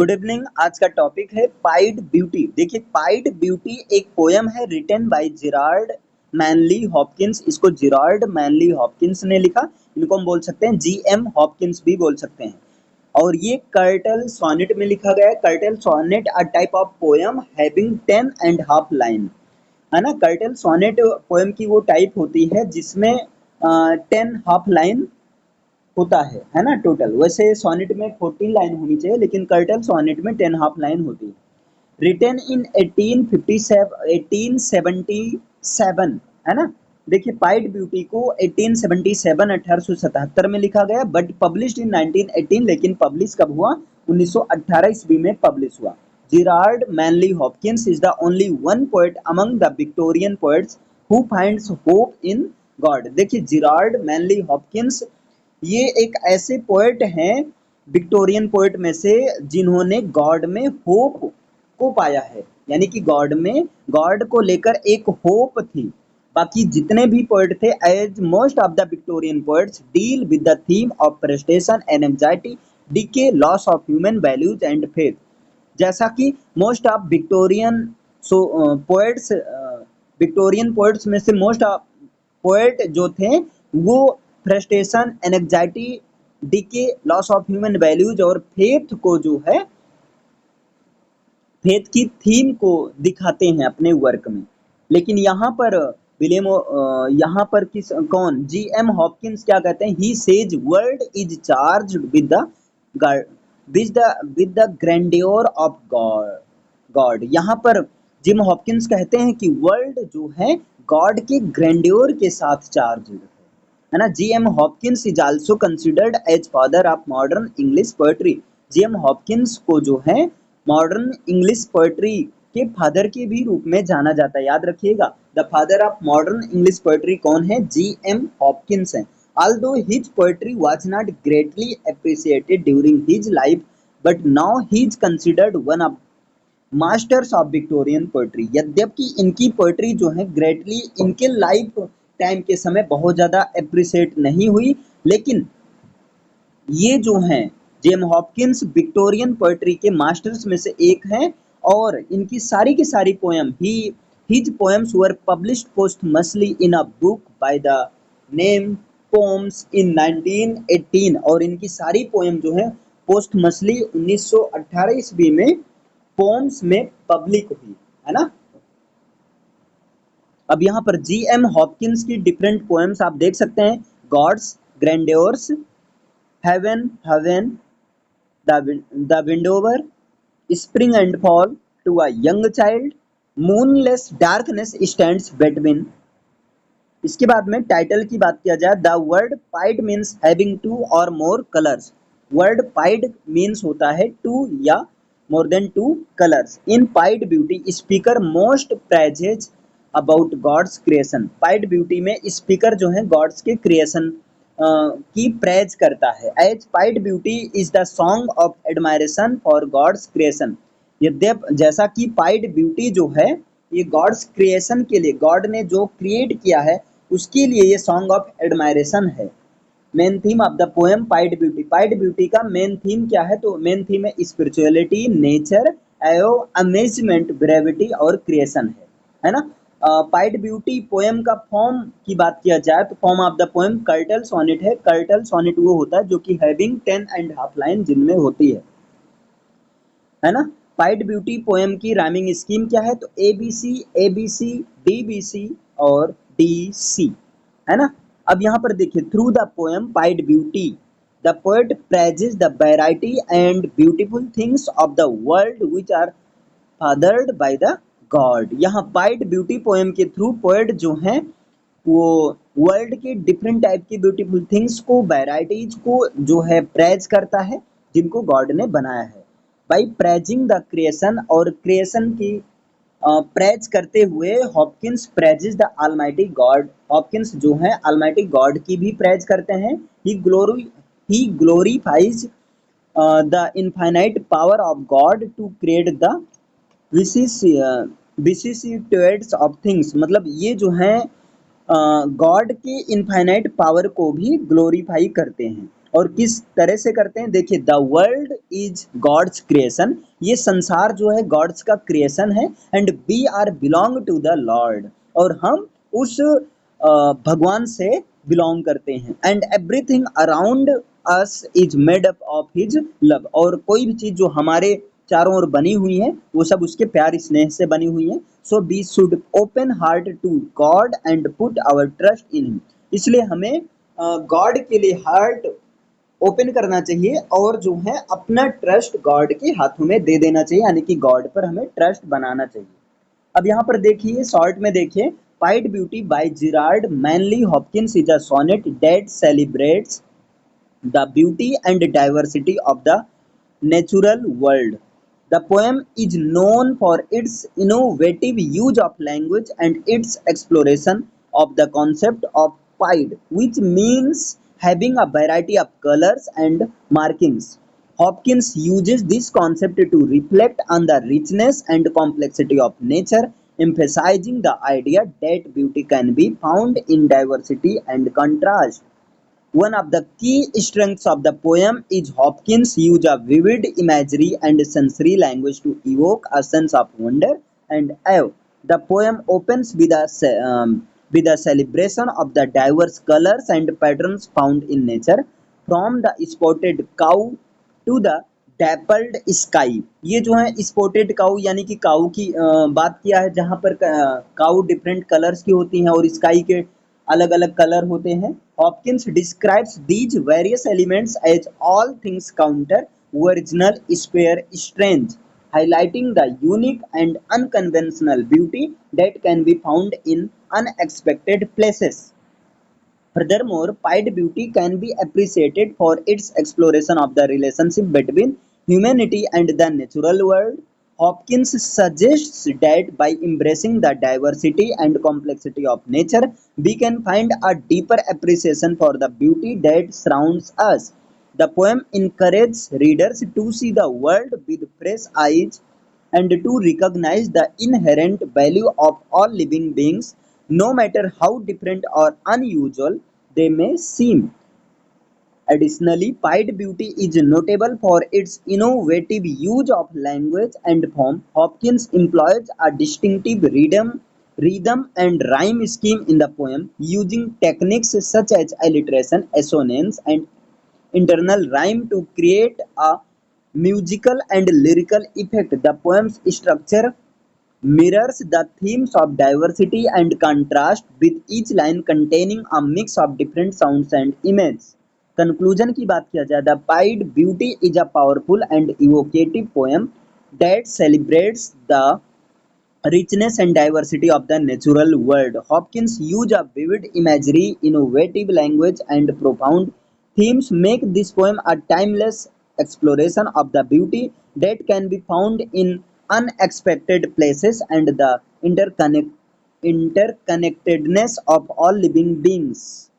Good evening. आज का topic है पाइड ब्यूटी। देखिए, पाइड ब्यूटी एक पोयम है written by Gerald Manley Hopkins. इसको जेराल्ड मैनली हॉपकिंस ने लिखा। इनको हम बोल सकते हैं जीएम हॉपकिंस भी बोल सकते हैं। और ये कर्टल सोनेट में लिखा गया है। Curtal sonnet a type of poem having 10.5 line, है ना। कर्टल सोनेट पोयम की वो टाइप होती है जिसमें 10 हाफ लाइन होता है ना। टोटल वैसे सोनेट में 14 लाइन होनी चाहिए, लेकिन कर्टल सोनेट में 10 हाफ लाइन होती है। रिटन इन 1877, है ना। देखिए, पाइड ब्यूटी को 1877 1877 में लिखा गया, बट पब्लिश्ड इन 1918। लेकिन पब्लिश कब हुआ? 1918 ईस्वी में पब्लिश हुआ। Gerald Manley Hopkins is the only one poet among the Victorian poets who finds hope in God. देखिए, जेराल्ड मैनली हॉपकिंस ये एक ऐसे पोएट हैं विक्टोरियन पोएट में से जिन्होंने गॉड में होप को पाया है, यानी कि गॉड को लेकर एक होप थी। बाकी जितने भी पोएट थे, as most of the Victorian poets deal with the theme of frustration and anxiety, decay, loss of human values and faith. जैसा कि most of Victorian poets Victorian poets में से मोस्ट ऑफ पोएट जो थे वो frustration, anxiety, decay, loss of human values और faith को जो है फेथ की थीम को दिखाते हैं अपने वर्क में। लेकिन यहाँ पर यहाँ पर कौन जीएम हॉपकिंस क्या कहते हैं? He says world is charged with the grandeur of God. यहाँ पर जिम हॉपकिंस कहते हैं कि वर्ल्ड जो है गॉड के ग्रैंडियोर के साथ चार्ज है ना। GM Hopkins is also considered as father of modern English poetry. GM Hopkins को जो है मॉडर्न इंग्लिश पोएट्री के फादर के भी रूप में जाना जाता है। याद रखिएगा, the father of modern English poetry कौन है? जीएम हॉपकिंस है। Although his poetry was not greatly appreciated during his life, but now he is considered one of masters of Victorian poetry. यद्यपि इनकी पोएट्री जो है ग्रेटली इनके life time के समय बहुत ज़्यादा अप्रिशिएट नहीं हुई, लेकिन ये जो हैं जेम हॉपकिंस विक्टोरियन पोएट्री के मास्टर्स में से एक हैं। और इनकी सारी की सारी poem his poems were published posthumously in a book by the name poems in 1918। और इनकी सारी पोयम जो है पोस्टमसली 1918 ईस्वी में पोम्स में पब्लिक हुई, है ना। अब यहाँ पर जीएम हॉपकिंस की डिफरेंट पोएम्स आप देख सकते हैं। God's grandeurs, heaven heaven, the windhover, spring and fall, to a young child, moonless darkness stands between. इसके बाद में टाइटल की बात किया जाए, the word pied means having two और more colours. Word pied means होता है टू या more than two colours. In pied beauty speaker most praises about God's creation. Pied beauty में स्पीकर जो है गॉड्स के क्रिएशन की प्रेज करता है। As pied beauty is the song of admiration for God's creation. यद्यप जैसा कि पाइड ब्यूटी जो है ये गॉड्स क्रिएशन के लिए, गॉड ने जो क्रिएट किया है उसके लिए ये सॉन्ग ऑफ एडमायरेशन है। Main theme of the poem pied beauty. Pied beauty का मेन थीम क्या है? तो मेन थीम है spirituality, nature, awe, amazement, brevity और क्रिएशन है ना। पाइड ब्यूटी पोएम का फॉर्म की बात किया जाए तो form of the poem curtal sonnet है। कर्टल सोनेट वो होता है जो कि हैविंग 10.5 लाइन जिनमें होती है ना। पाइड ब्यूटी पोएम की राइमिंग स्कीम क्या है? तो एबीसी एबीसी डीबीसी और डीसी, है ना। अब यहाँ पर देखिए, through the poem pied beauty the poet praises the variety and beautiful things of the world which are fathered by the God. यहाँ पाइड ब्यूटी पोएम के थ्रू पोएट जो हैं वो वर्ल्ड के डिफरेंट टाइप की ब्यूटीफुल थिंग्स को, varieties को जो है प्रेज करता है जिनको गॉड ने बनाया है। बाई प्रेजिंग द क्रिएशन, और क्रिएशन की प्रेज करते हुए Hopkins praises the almighty God. Hopkins जो है ऑलमाइटी गॉड की भी प्रेज करते हैं। He glorifies the infinite power of God to create the vicissitudes of things. मतलब ये जो है गॉड के इनफाइनाइट पावर को भी ग्लोरीफाई करते हैं। और किस तरह से करते हैं, देखिए, the world is God's creation, ये संसार जो है गॉड्स का क्रिएशन है, and we are belong to the lord, और हम उस भगवान से बिलोंग करते हैं, and everything around us is made up of his love, और कोई भी चीज जो हमारे चारों ओर बनी हुई है वो सब उसके प्यार स्नेह से बनी हुई है। So we should open heart to God and put our trust in him, इसलिए हमें गॉड के लिए हार्ट ओपन करना चाहिए और जो है अपना ट्रस्ट गॉड के हाथों में दे देना चाहिए, यानी कि गॉड पर हमें ट्रस्ट बनाना चाहिए। अब यहाँ पर देखिए शॉर्ट में देखिए, pied beauty by Gerard Manley Hopkins is a sonnet that celebrates the beauty and diversity of the natural world. The poem is known for its innovative use of language and its exploration of the concept of pied, which means having a variety of colors and markings. Hopkins uses this concept to reflect on the richness and complexity of nature, emphasizing the idea that beauty can be found in diversity and contrast. One of the key strengths of the poem is Hopkins' use of vivid imagery and sensory language to evoke a sense of wonder and awe. The poem opens with a celebration of the diverse colors and patterns found in nature, from the spotted cow to the dappled sky. ये जो है spotted काऊ यानी कि काऊ की बात किया है, जहाँ पर काऊ डिफरेंट कलर्स की होती हैं और स्काई के अलग अलग कलर होते हैं। Hopkins describes these various elements as all things counter original spare strange, highlighting the unique and unconventional beauty that can be found in unexpected places. Furthermore, pied beauty can be appreciated for its exploration of the relationship between humanity and the natural world. Hopkins suggests that by embracing the diversity and complexity of nature, we can find a deeper appreciation for the beauty that surrounds us. The poem encourages readers to see the world with fresh eyes and to recognize the inherent value of all living beings, no matter how different or unusual they may seem. Additionally, Pied Beauty is notable for its innovative use of language and form. Hopkins employs a distinctive rhythm and rhyme scheme in the poem, using techniques such as alliteration, assonance, and internal rhyme to create a musical and lyrical effect. The poem's structure mirrors the themes of diversity and contrast, with each line containing a mix of different sounds and images. Conclusion की बात किया जाए, The Pied Beauty is a powerful and evocative poem that celebrates the richness and diversity of the natural world. Hopkins' use of vivid imagery, innovative language, and profound themes make this poem a timeless exploration of the beauty that can be found in unexpected places and the interconnectedness of all living beings.